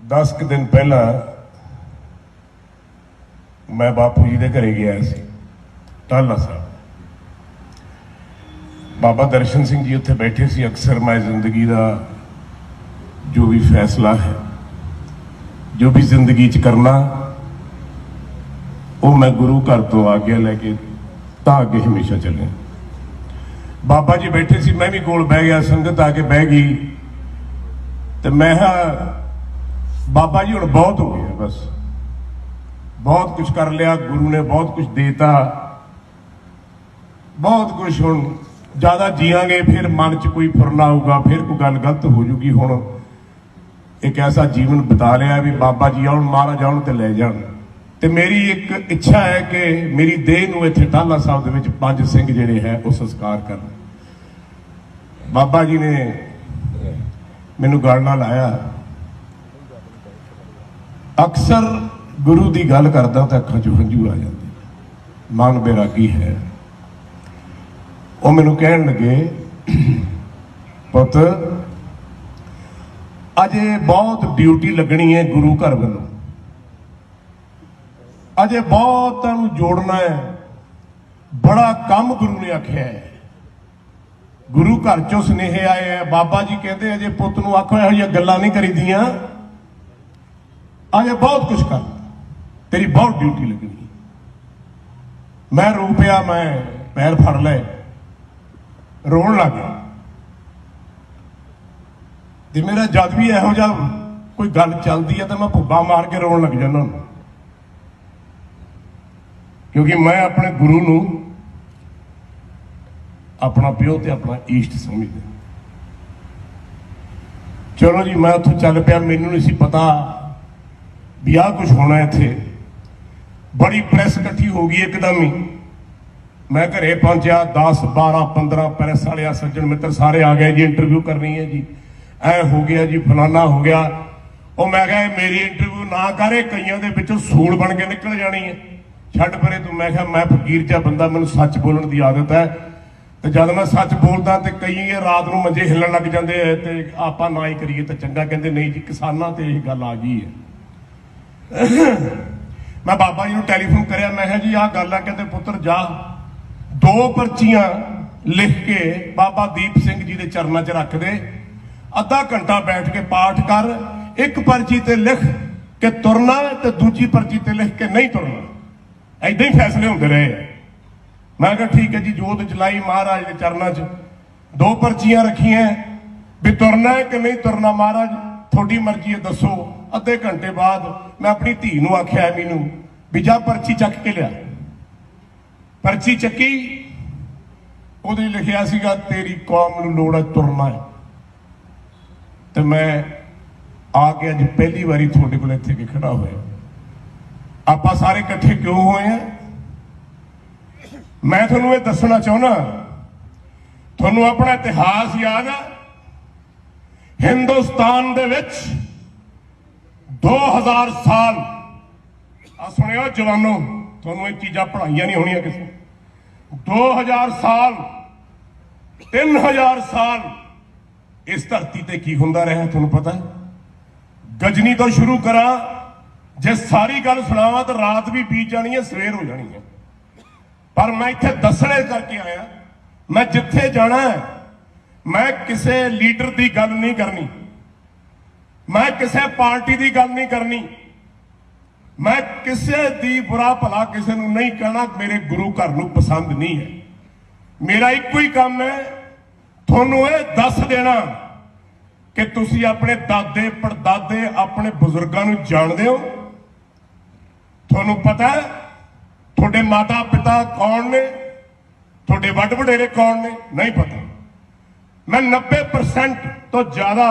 10 ਕੁ दिन पहला मैं बापू जी के घरे गया सी टाला साहब। बाबा दर्शन सिंह जी उत्थे बैठे सी। अक्सर मैं जिंदगी का जो भी फैसला है, जो भी जिंदगी च करना, वो मैं गुरु घर तो आग्या लैके तां अगे हमेशा चले। बाबा जी बैठे सी, मैं भी कोल बह गया, संगत आके बह गई तो मैं बाबा जी हुण बहुत हो गया, बस बहुत कुछ कर लिया, गुरु ने बहुत कुछ देता, बहुत कुछ। हुण ज्यादा जियांगे फिर मन च कोई फुरना आऊगा, फिर कोई गल गलत हो जूगी। हुण एक ऐसा जीवन बिता लिया भी बाबा जी आउण, महाराज आउण ते लै जाण। ते मेरी एक इच्छा है कि मेरी देह नूं इत्थे टाला साहब दे विच 5 सिंह जिहड़े है वो संस्कार करन। बाबा जी ने मैनूं गल नाल लाया। अक्सर गुरु की गल करदा तो अखां चों हंझू आ जाते, मन बैरागी है। वो मैनूं कहण लगे, पुत अजे बहुत ड्यूटी लगनी है गुरु घर वालों, अजे बहुत जोड़ना है, बड़ा काम गुरु ने आख्या है। गुरु घर चों सुनेहे आए हैं। बाबा जी कहते अजे पुत नूं आखो इहो जिहियां गल्लां नहीं करी दियां, अजे बहुत कुछ कर, तेरी बहुत ड्यूटी लगनी। मैं रो पिया, मैं पैर फड़ ले, रोन लग गया। ते मेरा जद भी इहो जिहा कोई गल चलती है तो मैं भुब्बा मार के रोन लग जाना, क्योंकि मैं अपने गुरु नूं अपना प्यो ते अपना ईष्ट समझदा। चलो जी, मैं उत्थों चल पिया। मैनूं नहीं सी पता भी आ कुछ होना इत्थे। बड़ी प्रेस इकट्ठी हो गई एकदम ही। मैं घरे पहुंचा, 10 12 15 प्रेस वाले सज्जन मित्र सारे आ गए जी, इंटरव्यू करनी है जी, ऐ हो गया जी, फलाना हो गया। और मैं कहा मेरी इंटरव्यू ना करे, कईयां दे विचों सूल बन के निकल जानी है, छड्ड परे तूं। मैं कहा मैं फकीर चा बंदा, मैनूं सच बोलण दी आदत है, तो जब मैं सच बोलदा तो कई रात नूं मंजे हिलन लग जाते हैं, तो आपां ना ही करिए तो चंगा। कहते नहीं जी, किसानां ते यही गल आ गई है। मैं बाबा जी को टेलीफोन कराया, मैं जी आ गल है। कहते पुत्र जा 2 पर्चियां लिख के बाबा दीप सिंह जी के चरणों च रख दे, अद्धा घंटा बैठ के पाठ कर, एक पर्ची ते लिख के तुरना ते दूजी पर्ची ते लिख के नहीं तुरना। ऐदां ही फैसले होंदे रहे। मैं कहा ठीक है जी। जोत जलाई महाराज के चरणों च, 2 पर्चियां रखियां भी तुरना है कि नहीं तुरना, महाराज थोड़ी मर्जी है दसो। अद्धे घंटे बाद मैं अपनी धी नूं आख्या मीनू भी जा पर्ची चक के लिया। पर्ची चक्की, उहदे लिखिया सीगा तेरी कौम नूं लोड़ है तुरना है। तो मैं आके अज पहली बारी थोड़े कोल इत्थे के खड़ा होया। आपां सारे इकट्ठे क्यों होए हैं, मैं तुहानूं ये दसना चाहुंदा। तुहानूं अपना इतिहास याद है? हिंदुस्तान दे विच 2000 साल, आ सुनियो जवानों, तुहानूं ये चीज़ां पढ़ाइयां नहीं होणियां किसी। 2000 साल 3000 साल इस धरती ते की हुंदा रहा तुहानूं पता है? गजनी तो शुरू करा, जे सारी गल सुणावां तो रात भी बीत जानी है, सवेर हो जानी है। पर मैं इत्थे दसणे करके आया, मैं जिथे जाना है मैं किसी लीडर की गल नहीं करनी, मैं किसी पार्टी की गल नहीं करनी, मैं किसी दी बुरा भला किसी नूं नहीं कहना। मेरे गुरु घर नूं पसंद नहीं है। मेरा एक ही काम है, तुहानूं ये दस देना कि तुसीं अपने दादे परदादे अपने बुजुर्गों नूं जाणदे हो। तुहानूं पता है थोड़े माता पिता कौन ने, थोड़े वड वडेरे कौन ने, नहीं पता। मैं 90% तो ज्यादा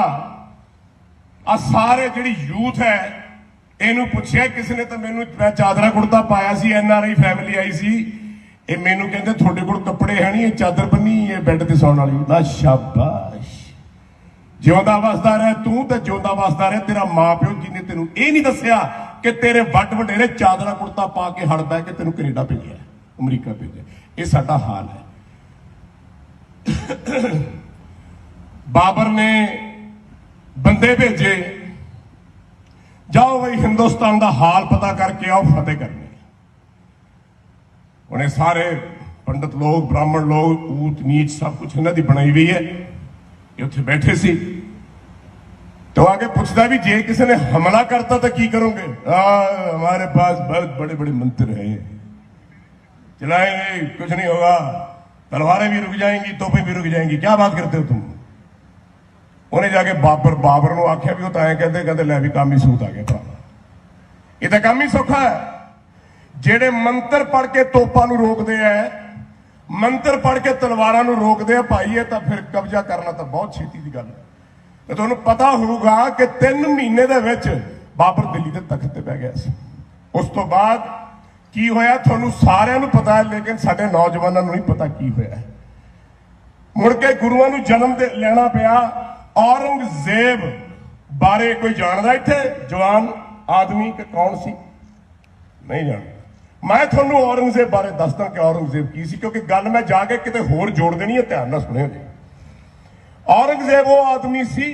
आ सारे जिहड़ी यूथ है इनू पूछया किसी ने, तो मैनू मैं चादरा कुर्ता पाया सी, NRI फैमिली आई सी, ये मैनू कहते थोड़े कोल कपड़े है नहीं, चादर बनी ये बेड ते सौण वाली। मैं शाबाश, जिउंदा वसदा रह तू, ते जिउंदा वसदा रह तेरा मां प्यो जिन्हें तेनू ये नहीं दसिया कि तेरे वड वडेरे चादरा कुर्ता पा के हड़ बह के तेनू कनेडा भेजिया, अमरीका भेजिया। ये साडा हाल है। बाबर ने बंदे भेजे, जाओ भाई हिंदुस्तान का हाल पता करके आओ, फतेह करनी। उन्हें सारे पंडित लोग, ब्राह्मण लोग, ऊंच नीच सब कुछ इन्हों की बनाई हुई है। ये उत्थे बैठे सी तो आगे पूछता भी जे किसी ने हमला करता तो की करोगे? हमारे पास बहुत बड़े बड़े मंत्र हैं, चलाएंगे कुछ नहीं होगा, तलवारें भी रुक जाएंगी, तोपें भी रुक जाएंगी, क्या बात करते हो तुम? उन्हें जाके बाबर को आख्या भी, वो तो कहते कहते लै भी काम ही सूत आ गया भरा, ये तो काम ही सौखा है। जेड़े मंत्र पढ़ के तोपा रोकते हैं, मंत्र पढ़ के तलवारां रोकते हैं भाई, ये तो फिर कब्जा करना तो बहुत छेती की गल है। तो तुहानूं पता होगा कि 3 महीने दे विच बाबर दिल्ली के तख्त ते बैठ गया सी। उस तो बाद की होया तुहानूं सारिआं नूं पता है, लेकिन साडे नौजवानों नूं नहीं पता की होया है। मुड़ के गुरुआं नूं जन्म लेना पिया। औरंगजेब बारे कोई जानदा इत्थे जवान आदमी कि कौन सी? नहीं जानदा। मैं तुहानूं औरंगजेब बारे दसदा कि औरंगजेब की सी, क्योंकि गल मैं जाके किते होर जोड़ देनी है, ध्यान नाल सुणिओ जी। औरंगजेब वो आदमी सी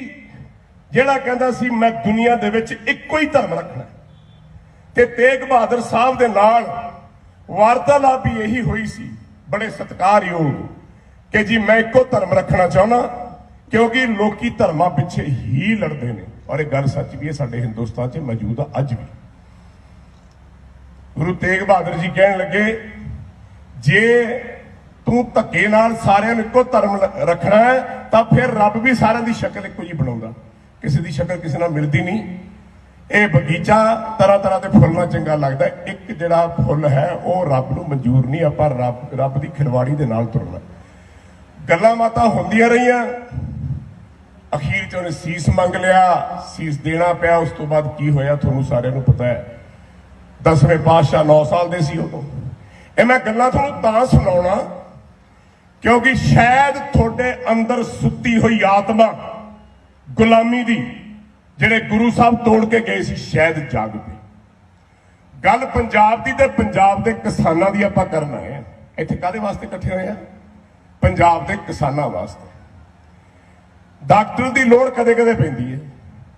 जिहड़ा कहंदा सी मैं दुनिया दे विच इक्को ही धर्म रखना, ते तेग बहादुर साहब दे नाल वार्तालाप भी यही हुई सी, बड़े सत्कारयोग, कि जी मैं इक्को धर्म रखना चाहना, क्योंकि लोकी धर्मां पिछे ही लड़ते हैं। और एक गल सच भी है, साडे हिंदुस्तान च मौजूद है अज भी। गुरु तेग बहादुर जी कहन लगे, जे तू धक्के नाल सारिआं नूं इक्को धर्म रखना है तो फिर रब भी सारिआं दी शक्ल इक्को जी बनाउंदा, किसी दी शक्ल किसी नाल मिलदी नहीं। ये बगीचा तरह तरह के फुल्लां चंगा लगदा, एक जिहड़ा फुल है वो रब नूं मंजूर नहीं, आपां रब दी खिलवाड़ी दे नाल तुरना। गल्लां बातां हुंदियां रहियां, अखीर च उन्हें सीस मंग लिया, सीस देना पिया। उस तो बाद की होया तुहानूं सारिआं नूं पता है। 10वें पातशाह 9 साल दे सी उदों। ये मैं गल्लां तुहानूं तां सुणाउणा क्योंकि शायद थोड़े अंदर सुती हुई आत्मा गुलामी दी जिहड़े गुरु साहब तोड़ के गए सी शायद जाग पे। गल पंजाब दी ते पंजाब दे किसानां दी आपां करन आए हां। इत्थे काहदे वास्ते इकट्ठे होए आ? पंजाब दे किसानां वास्ते। डॉक्टर की लोड़ कदे कदे पैंदी है,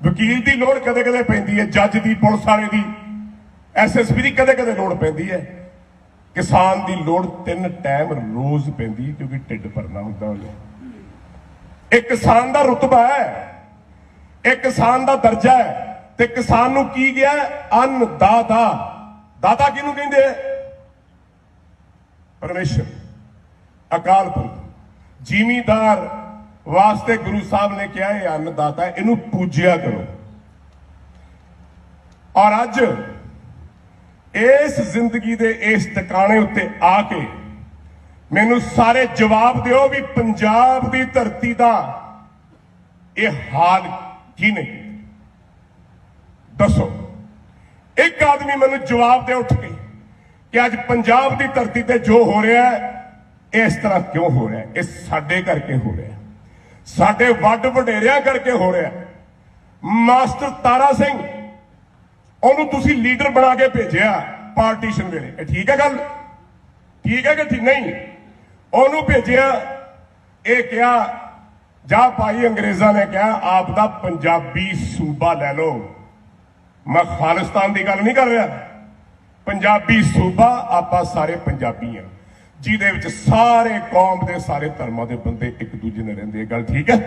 वकील की लोड़ कदे कदे पैंदी है, जज की, पुलिस वाले की, SSP की कदे कदे लोड़ पैंदी है। किसान की लोड़ 3 टाइम रोज पैंदी, क्योंकि ढिड भरना होंदा उन्हें। एक किसान का रुतबा है, एक किसान का दर्जा है, ते किसान नूं की गया अन्नदाता। दाता किहनूं कहंदे आ? परमेश्वर, अकाल पुरख। जिमीदार वास्ते गुरु साहब ने कहा है अन्नदाता है, इनू पूजिया करो। और अज इस जिंदगी दे इस टिकाणे उत्ते आके मैनू सारे जवाब दिओ भी पंजाब की धरती का यह हाल की नहीं। दसो एक आदमी मैनू जवाब दे उठ के कि अज पंजाब की धरती ते जो हो रहा है इस तरह क्यों हो रहा है? इस साडे करके हो रहा है, साडे वड वडेरिया करके हो रहा है। मास्टर तारा सिंह ਉਹਨੂੰ ਤੁਸੀਂ ਲੀਡਰ ਬਣਾ ਕੇ ਭੇਜਿਆ ਪਾਰਟੀਸ਼ਨ ਵੇਲੇ, ਇਹ ਠੀਕ ਹੈ ਗੱਲ? ਠੀਕ ਹੈ ਕਿ ਠੀਕ ਨਹੀਂ? ਉਹਨੂੰ ਭੇਜਿਆ, ਇਹ ਕਿਹਾ ਜਾ ਭਾਈ ਅੰਗਰੇਜ਼ਾਂ ਨੇ ਕਿਹਾ ਆਪ ਦਾ ਪੰਜਾਬੀ ਸੂਬਾ ਲੈ ਲਓ। ਮੈਂ ਖਾਲਿਸਤਾਨ ਦੀ ਗੱਲ ਨਹੀਂ ਕਰ ਰਿਹਾ, ਪੰਜਾਬੀ ਸੂਬਾ ਆਪਾਂ ਸਾਰੇ ਪੰਜਾਬੀ ਆ, ਜਿਹਦੇ ਵਿੱਚ ਸਾਰੇ ਕੌਮ ਦੇ ਸਾਰੇ ਧਰਮਾਂ ਦੇ ਬੰਦੇ ਇੱਕ ਦੂਜੇ ਨਾਲ ਰਹਿੰਦੇ। ਇਹ ਗੱਲ ਠੀਕ ਹੈ?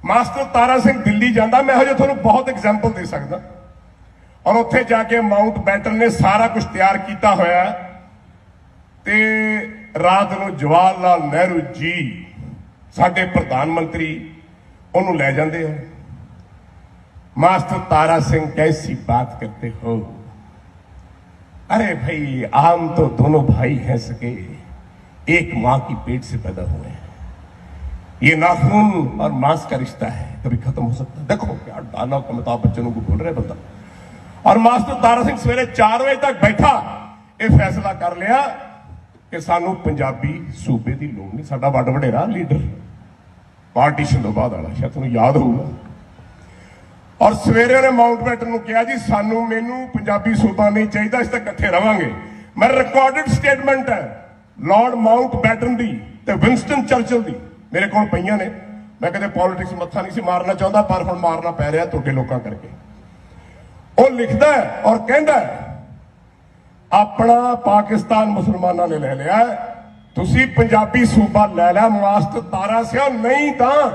ਮਾਸਟਰ ਤਾਰਾ ਸਿੰਘ ਦਿੱਲੀ ਜਾਂਦਾ, ਮੈਂ ਹਜੇ ਤੁਹਾਨੂੰ ਬਹੁਤ ਐਗਜ਼ਾਮਪਲ ਦੇ ਸਕਦਾ। और उत्थे जाके माउंट बैटन ने सारा कुछ तैयार किया होया ते रात नूं जवाहर लाल नेहरू जी साडे प्रधानमंत्री उन्होंने लै जाते हैं। मास्टर तारा सिंह कैसी बात करते हो? अरे भाई आम तो दोनों भाई हैं सके, एक मां की पेट से पैदा हुए हैं, ये नाखून और मांस का रिश्ता है, कभी खत्म हो सकता है। देखो क्या डायलॉग अमिताभ बच्चन को बोल रहे बंदा। और मास्टर तारा सिंह सवेरे 4 बजे तक बैठा यह फैसला कर लिया कि सानू पंजाबी सूबे की लोड़ नहीं, साडा वड वडेरा लीडर पार्टीशन तो बाद वाला, शायद तुहानूं याद होगा। और सवेरे उन्हें माउंट बैटन को कहा जी सानू मैनू पंजाबी सूबा नहीं चाहिए, असीं तां इकट्ठे रवांगे। मैं रिकॉर्डिड स्टेटमेंट है लॉर्ड माउंट बैटन की ते विंस्टन चर्चिल की मेरे को पईयां ने। मैं कदे पॉलिटिक्स मत्था नहीं सी मारना चाहता, पर हुण मारना पै रहा तुहाडे लोकां करके। ਉਹ ਲਿਖਦਾ ਹੈ ਔਰ ਕਹਿੰਦਾ ਹੈ, ਆਪਣਾ ਪਾਕਿਸਤਾਨ ਮੁਸਲਮਾਨਾਂ ਨੇ ਲੈ ਲਿਆ, ਤੁਸੀਂ ਪੰਜਾਬੀ ਸੂਬਾ ਲੈ ਲਿਆ, ਮਸਤ ਤਾਰਾ ਸਿਆ ਨਹੀਂ ਤਾਂ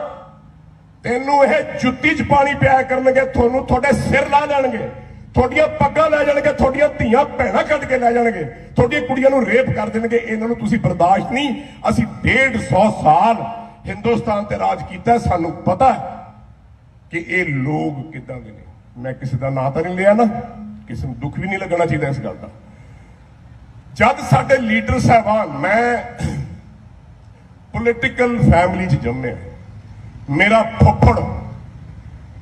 ਤੈਨੂੰ ਇਹ ਜੁੱਤੀ 'ਚ ਪਾਣੀ ਪਿਆ ਕਰਨਗੇ, ਤੁਹਾਨੂੰ ਤੁਹਾਡੇ ਸਿਰ ਲਾ ਜਾਣਗੇ, ਤੁਹਾਡੀਆਂ ਪੱਗਾਂ ਲੈ ਜਾਣਗੇ, ਤੁਹਾਡੀਆਂ ਧੀਆਂ ਭੈਣਾਂ ਕੱਢ ਕੇ ਲੈ ਜਾਣਗੇ, ਤੁਹਾਡੀਆਂ ਕੁੜੀਆਂ ਨੂੰ ਰੇਪ ਕਰ ਦੇਣਗੇ। ਇਹਨਾਂ ਨੂੰ ਤੁਸੀਂ ਬਰਦਾਸ਼ਤ ਨਹੀਂ। ਅਸੀਂ 150 ਸਾਲ ਹਿੰਦੁਸਤਾਨ ਤੇ ਰਾਜ ਕੀਤਾ, ਸਾਨੂੰ ਪਤਾ ਕਿ ਇਹ ਲੋਕ ਕਿੱਦਾਂ ਦੇ ਨੇ। ਮੈਂ ਕਿਸੇ ਦਾ ਨਾਂ ਤਾਂ ਨਹੀਂ ਲਿਆ ਨਾ, ਕਿਸੇ ਨੂੰ ਦੁੱਖ ਵੀ ਨਹੀਂ ਲੱਗਣਾ ਚਾਹੀਦਾ ਇਸ ਗੱਲ ਦਾ। ਜਦ ਸਾਡੇ ਲੀਡਰ ਸਾਹਿਬਾਨ, ਮੈਂ ਪੋਲੀਟੀਕਲ ਫੈਮਿਲੀ 'ਚ ਜੰਮਿਆ, ਮੇਰਾ ਫੁੱਫੜ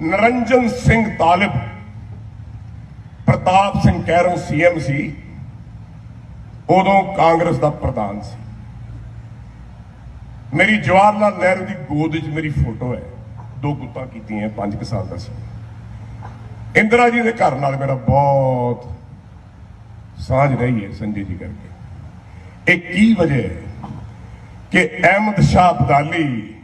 ਨਰਿੰਜਨ ਸਿੰਘ ਤਾਲਿਬ ਪ੍ਰਤਾਪ ਸਿੰਘ ਕੈਰੋਂ ਸੀਐਮ ਸੀ, ਉਦੋਂ ਕਾਂਗਰਸ ਦਾ ਪ੍ਰਧਾਨ ਸੀ। ਮੇਰੀ ਜਵਾਹਰ ਲਾਲ ਨਹਿਰੂ ਦੀ ਗੋਦ 'ਚ ਮੇਰੀ ਫੋਟੋ ਹੈ, 2 ਗੁੱਤਾਂ ਕੀਤੀਆਂ, 5 ਸਾਲ ਦਾ ਸੀ। ਇੰਦਰਾ ਜੀ ਦੇ ਘਰ ਨਾਲ ਮੇਰਾ ਬਹੁਤ ਸਾਂਝ ਰਹੀ ਹੈ ਸੰਜੇ ਜੀ ਕਰਕੇ। ਇਹ ਕੀ ਵਜ੍ਹਾ ਹੈ ਕਿ ਅਹਿਮਦ ਸ਼ਾਹ ਅਬਦਾਲੀ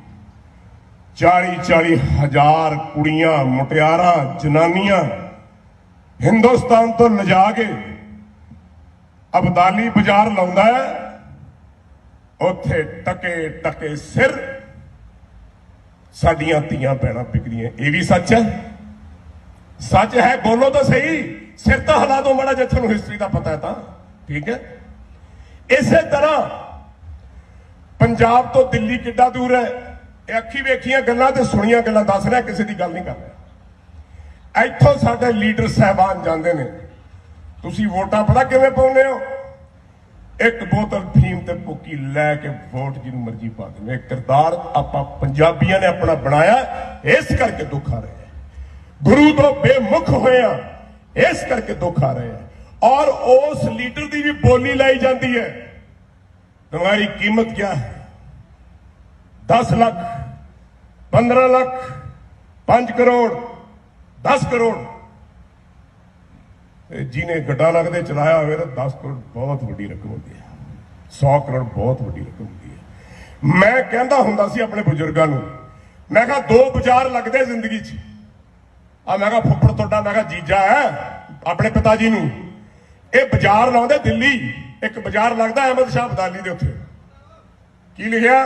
40-40 ਹਜ਼ਾਰ ਕੁੜੀਆਂ, ਮੁਟਿਆਰਾਂ, ਜਨਾਨੀਆਂ ਹਿੰਦੁਸਤਾਨ ਤੋਂ ਲਿਜਾ ਕੇ ਅਬਦਾਲੀ ਬਾਜ਼ਾਰ ਲਾਉਂਦਾ ਹੈ, ਉੱਥੇ ਟਕੇ ਟਕੇ ਸਿਰ ਸਾਡੀਆਂ ਧੀਆਂ ਭੈਣਾਂ ਵਿਕਦੀਆਂ। ਇਹ ਵੀ ਸੱਚ ਹੈ, ਸੱਚ ਹੈ, ਬੋਲੋ ਤਾਂ ਸਹੀ। ਸਿਰ ਤਾਂ ਹਿਲਾ ਦੋ ਮਾੜਾ, ਜੇ ਤੁਹਾਨੂੰ ਹਿਸਟਰੀ ਦਾ ਪਤਾ ਹੈ ਤਾਂ ਠੀਕ ਹੈ। ਇਸੇ ਤਰ੍ਹਾਂ ਪੰਜਾਬ ਤੋਂ ਦਿੱਲੀ ਕਿੱਡਾ ਦੂਰ ਹੈ, ਇਹ ਅੱਖੀ ਵੇਖੀਆਂ ਗੱਲਾਂ ਤੇ ਸੁਣੀਆਂ ਗੱਲਾਂ ਦੱਸ ਰਿਹਾ, ਕਿਸੇ ਦੀ ਗੱਲ ਨਹੀਂ ਕਰ ਰਿਹਾ। ਇੱਥੋਂ ਸਾਡੇ ਲੀਡਰ ਸਾਹਿਬਾਨ ਜਾਂਦੇ ਨੇ, ਤੁਸੀਂ ਵੋਟਾਂ ਪਤਾ ਕਿਵੇਂ ਪਾਉਂਦੇ ਹੋ? ਇੱਕ ਬੋਤਲ ਫੀਮ ਤੇ ਭੁੱਕੀ ਲੈ ਕੇ ਵੋਟ ਜਿਹਨੂੰ ਮਰਜ਼ੀ ਪਾ ਦਿੰਦੇ। ਇਹ ਕਿਰਦਾਰ ਆਪਾਂ ਪੰਜਾਬੀਆਂ ਨੇ ਆਪਣਾ ਬਣਾਇਆ, ਇਸ ਕਰਕੇ ਦੁੱਖ ਆ ਰਿਹਾ। ਗੁਰੂ ਤੋਂ ਬੇਮੁਖ ਹੋਇਆ, ਇਸ ਕਰਕੇ ਦੁੱਖ ਆ ਰਿਹਾ। ਔਰ ਉਸ ਲੀਡਰ ਦੀ ਵੀ ਬੋਲੀ ਲਾਈ ਜਾਂਦੀ ਹੈ, तुम्हारी कीमत क्या है? 10 लाख, 15 लाख, 5 करोड़, 10 करोड़। ਜਿਹਨੇ ਗੱਡਾ ਲੱਗਦੇ ਚਲਾਇਆ ਹੋਵੇ ਤਾਂ 10 ਕਰੋੜ ਬਹੁਤ ਵੱਡੀ ਰਕਮ ਹੁੰਦੀ ਹੈ, 100 ਕਰੋੜ ਬਹੁਤ ਵੱਡੀ ਰਕਮ ਹੁੰਦੀ ਹੈ। ਮੈਂ ਕਹਿੰਦਾ ਹੁੰਦਾ ਸੀ ਆਪਣੇ ਬਜ਼ੁਰਗਾਂ ਨੂੰ, ਮੈਂ ਕਿਹਾ 2 ਬਾਜ਼ਾਰ ਲੱਗਦੇ ਜ਼ਿੰਦਗੀ 'ਚ। ਮੈਂ ਕਿਹਾ ਫੁੱਫੜ ਤੁਹਾਡਾ, ਮੈਂ ਕਿਹਾ ਜੀਜਾ ਹੈ ਆਪਣੇ ਪਿਤਾ ਜੀ ਨੂੰ, ਇਹ ਬਾਜ਼ਾਰ ਲਾਉਂਦੇ ਦਿੱਲੀ। ਇੱਕ ਬਾਜ਼ਾਰ ਲੱਗਦਾ ਅਹਿਮਦ ਸ਼ਾਹ ਅਬਦਾਲੀ ਦੇ, ਉੱਥੇ ਕੀ ਲਿਖਿਆ?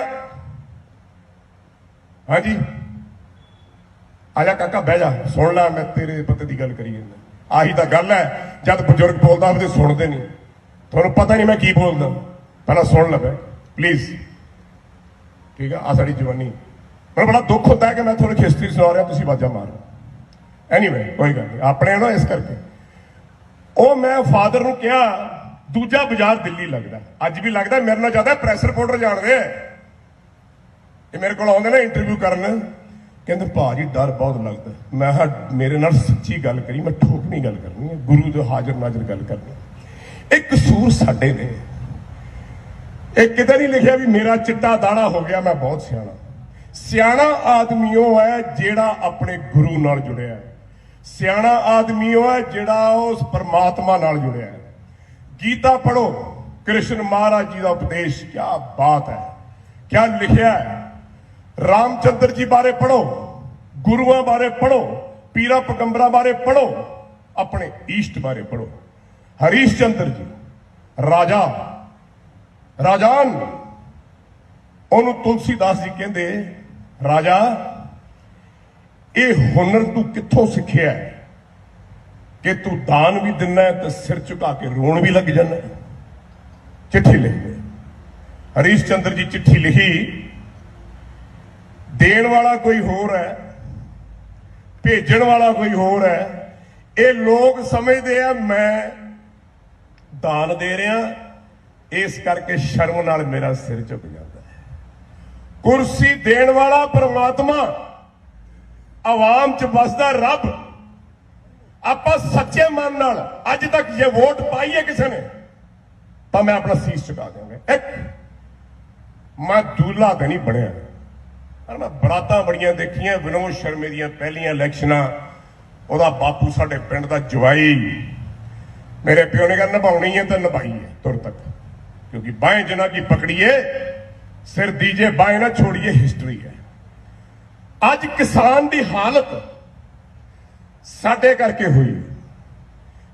ਹਾਂਜੀ ਆਜਾ ਕਾਕਾ ਬਹਿ ਜਾ, ਸੁਣ ਲੈ, ਮੈਂ ਤੇਰੇ ਪਤੇ ਦੀ ਗੱਲ ਕਰੀ ਜਾਂਦਾ। ਆਹੀ ਤਾਂ ਗੱਲ ਹੈ, ਜਦ ਬਜ਼ੁਰਗ ਬੋਲਦਾ ਉਹਦੇ ਸੁਣਦੇ ਨਹੀਂ। ਤੁਹਾਨੂੰ ਪਤਾ ਨਹੀਂ ਮੈਂ ਕੀ ਬੋਲਦਾ, ਪਹਿਲਾਂ ਸੁਣ ਲਵੇ ਪਲੀਜ਼, ਠੀਕ ਹੈ। ਆ ਸਾਡੀ ਜਵਾਨੀ, ਮੈਨੂੰ ਬੜਾ ਦੁੱਖ ਹੁੰਦਾ ਹੈ ਕਿ ਮੈਂ ਤੁਹਾਨੂੰ ਹਿਸਟਰੀ ਸੁਣਾ ਰਿਹਾ, ਤੁਸੀਂ ਆਵਾਜ਼ਾਂ ਮਾਰ ਰਹੇ। ਐਨੀਵੇ ਕੋਈ ਗੱਲ ਨਹੀਂ, ਆਪਣੇ ਨਾ ਇਸ ਕਰਕੇ। ਉਹ ਮੈਂ ਫਾਦਰ ਨੂੰ ਕਿਹਾ ਦੂਜਾ ਬਾਜ਼ਾਰ ਦਿੱਲੀ ਲੱਗਦਾ, ਅੱਜ ਵੀ ਲੱਗਦਾ, ਮੇਰੇ ਨਾਲ ਜ਼ਿਆਦਾ ਪ੍ਰੈਸ ਰਿਪੋਰਟਰ ਜਾਣਦੇ ਆ। ਇਹ ਮੇਰੇ ਕੋਲ ਆਉਂਦੇ ਨੇ ਇੰਟਰਵਿਊ ਕਰਨ, ਕਹਿੰਦੇ ਭਾਜੀ ਡਰ ਬਹੁਤ ਲੱਗਦਾ। ਮੈਂ ਕਿਹਾ ਮੇਰੇ ਨਾਲ ਸੱਚੀ ਗੱਲ ਕਰੀ, ਮੈਂ ਠੋਕ ਨਹੀਂ ਗੱਲ ਕਰਨੀ ਹੈ, ਗੁਰੂ ਦੇ ਹਾਜ਼ਰ ਨਾਜ਼ਰ ਗੱਲ ਕਰਨੀ। ਇਹ ਕਸੂਰ ਸਾਡੇ ਨੇ। ਇਹ ਕਿਤੇ ਨਹੀਂ ਲਿਖਿਆ ਵੀ ਮੇਰਾ ਚਿੱਟਾ ਦਾੜਾ ਹੋ ਗਿਆ, ਮੈਂ ਬਹੁਤ ਸਿਆਣਾ। ਸਿਆਣਾ ਆਦਮੀ ਉਹ ਹੈ ਜਿਹੜਾ ਆਪਣੇ ਗੁਰੂ ਨਾਲ ਜੁੜਿਆ ਹੈ। ਸਿਆਣਾ ਆਦਮੀ ਉਹ ਹੈ ਜਿਹੜਾ ਉਸ ਪਰਮਾਤਮਾ ਨਾਲ ਜੁੜਿਆ ਹੈ। ਗੀਤਾ ਪੜੋ, ਕ੍ਰਿਸ਼ਨ ਮਹਾਰਾਜ ਜੀ ਦਾ ਉਪਦੇਸ਼, ਕੀ ਬਾਤ ਹੈ, ਕੀ ਲਿਖਿਆ ਹੈ। ਰਾਮਚੰਦਰ ਜੀ ਬਾਰੇ ਪੜੋ, ਗੁਰੂਆਂ ਬਾਰੇ ਪੜੋ, ਪੀਰਾਂ ਪੈਗੰਬਰਾਂ ਬਾਰੇ ਪੜੋ, ਆਪਣੇ ਈਸ਼ਟ ਬਾਰੇ ਪੜੋ। ਹਰੀਸ਼ ਚੰਦਰ ਜੀ ਰਾਜਾ, ਰਾਜਾਨ, ਉਹਨੂੰ ਤੁਲਸੀਦਾਸ ਜੀ ਕਹਿੰਦੇ, ਰਾਜਾ ਇਹ ਹੁਨਰ ਤੂੰ ਕਿੱਥੋਂ ਸਿੱਖਿਆ ਕਿ ਤੂੰ ਦਾਨ ਵੀ ਦਿੰਦਾ ਤੇ ਸਿਰ ਝੁਕਾ ਕੇ ਰੋਣ ਵੀ ਲੱਗ ਜਾਂਦਾ? ਚਿੱਠੀ ਲਿਖਦੇ ਹਰੀਸ਼ ਚੰਦਰ ਜੀ, ਚਿੱਠੀ ਲਿਖੀ। ਦੇਣ ਵਾਲਾ ਕੋਈ ਹੋਰ ਹੈ, ਭੇਜਣ ਵਾਲਾ ਕੋਈ ਹੋਰ ਹੈ। ਇਹ ਲੋਕ ਸਮਝਦੇ ਆ ਮੈਂ ਦਾਨ ਦੇ ਰਿਹਾ, ਇਸ ਕਰਕੇ ਸ਼ਰਮ ਨਾਲ ਮੇਰਾ ਸਿਰ ਝੁਕ ਜਾਂਦਾ ਹੈ। ਕੁਰਸੀ ਦੇਣ ਵਾਲਾ ਪਰਮਾਤਮਾ, ਆਵਾਮ 'ਚ ਵਸਦਾ ਰੱਬ। ਆਪਾਂ ਸੱਚੇ ਮਨ ਨਾਲ ਅੱਜ ਤੱਕ ਜੇ ਵੋਟ ਪਾਈ ਹੈ ਕਿਸੇ ਨੇ ਤਾਂ ਮੈਂ ਆਪਣਾ ਸੀਸ ਝੁਕਾ ਦਿਆਂਗਾ। ਇੱਕ ਮੈਂ ਦੂਲਾ ਤਾਂ ਨਹੀਂ ਬਣਿਆ, ਪਰ ਮੈਂ ਬਰਾਤਾਂ ਬੜੀਆਂ ਦੇਖੀਆਂ। ਵਿਨੋਦ ਸ਼ਰਮੇ ਦੀਆਂ ਪਹਿਲੀਆਂ ਇਲੈਕਸ਼ਨਾਂ, ਉਹਦਾ ਬਾਪੂ ਸਾਡੇ ਪਿੰਡ ਦਾ ਜਵਾਈ, ਮੇਰੇ ਪਿਓ ਨੇ ਕਿਹਾ ਨਿਭਾਉਣੀ ਹੈ ਤਾਂ ਨਿਭਾਈ ਹੈ ਤੁਰ ਤੱਕ, ਕਿਉਂਕਿ ਬਾएं जना की पकड़िए सिर दीजिए बाएं ना छोड़िए, हिस्ट्री है। ਅੱਜ ਕਿਸਾਨ ਦੀ ਹਾਲਤ ਸਾਡੇ ਕਰਕੇ ਹੋਈ।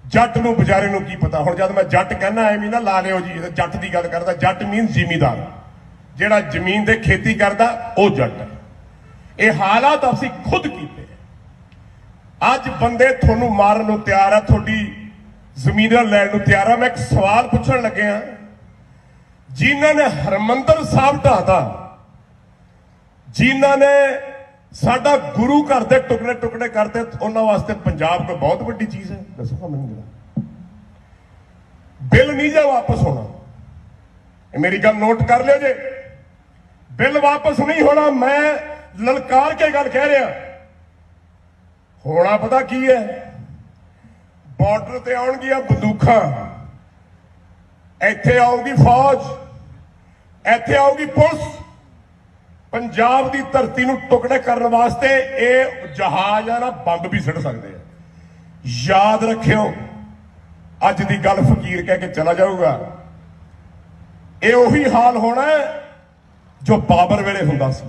ਜੱਟ ਨੂੰ ਵਿਚਾਰੇ ਨੂੰ ਕੀ ਪਤਾ। ਹੁਣ ਜਦ ਮੈਂ ਜੱਟ ਕਹਿੰਦਾ ਐਵੇਂ ਨਾ ਲਾ ਲਿਓ ਜੀ, ਜੱਟ ਦੀ ਗੱਲ ਕਰਦਾ। ਜੱਟ ਮੀਨ ਜ਼ਿਮੀਦਾਰ, ਜਿਹੜਾ ਜ਼ਮੀਨ ਦੇ ਖੇਤੀ ਕਰਦਾ ਉਹ ਜੱਟ ਹੈ। ਇਹ ਹਾਲਾਤ ਅਸੀਂ ਖੁਦ ਕੀਤੇ। ਅੱਜ ਬੰਦੇ ਤੁਹਾਨੂੰ ਮਾਰਨ ਨੂੰ ਤਿਆਰ ਆ, ਤੁਹਾਡੀ ਜ਼ਮੀਨਾਂ ਲੈਣ ਨੂੰ ਤਿਆਰ ਆ। ਮੈਂ ਇੱਕ ਸਵਾਲ ਪੁੱਛਣ ਲੱਗਿਆ, ਜਿਨ੍ਹਾਂ ਨੇ ਹਰਮੰਦਰ ਸਾਹਿਬ ਢਾਹਤਾ, ਜਿਨ੍ਹਾਂ ਨੇ ਸਾਡਾ ਗੁਰੂ ਘਰ ਦੇ ਟੁਕੜੇ ਟੁਕੜੇ ਕਰਤੇ, ਉਹਨਾਂ ਵਾਸਤੇ ਪੰਜਾਬ ਕੋਈ ਬਹੁਤ ਵੱਡੀ ਚੀਜ਼ ਹੈ? ਦੱਸੋ ਮੈਨੂੰ ਜਰਾ। ਬਿੱਲ ਨਹੀਂ ਜਾ ਵਾਪਸ ਹੋਣਾ, ਇਹ ਮੇਰੀ ਗੱਲ ਨੋਟ ਕਰ ਲਿਓ ਜੇ। ਬਿੱਲ ਵਾਪਸ ਨਹੀਂ ਹੋਣਾ। ਮੈਂ ਲਲਕਾਰ ਕੇ ਗੱਲ ਕਹਿ ਰਿਹਾ। ਹੋਣਾ ਪਤਾ ਕੀ ਹੈ? ਬਾਰਡਰ ਤੇ ਆਉਣਗੀਆਂ ਬੰਦੂਕਾਂ, ਇੱਥੇ ਆਊਗੀ ਫੌਜ, ਇੱਥੇ ਆਊਗੀ ਪੁਲਿਸ। ਪੰਜਾਬ ਦੀ ਧਰਤੀ ਨੂੰ ਟੁਕੜੇ ਕਰਨ ਵਾਸਤੇ ਇਹ ਜਹਾਜ਼ ਆ ਨਾ, ਬੰਬ ਵੀ ਸਿੱਟ ਸਕਦੇ ਆ। ਯਾਦ ਰੱਖਿਓ, ਅੱਜ ਦੀ ਗੱਲ ਫਕੀਰ ਕਹਿ ਕੇ ਚਲਾ ਜਾਊਗਾ। ਇਹ ਉਹੀ ਹਾਲ ਹੋਣਾ ਜੋ ਬਾਬਰ ਵੇਲੇ ਹੁੰਦਾ ਸੀ,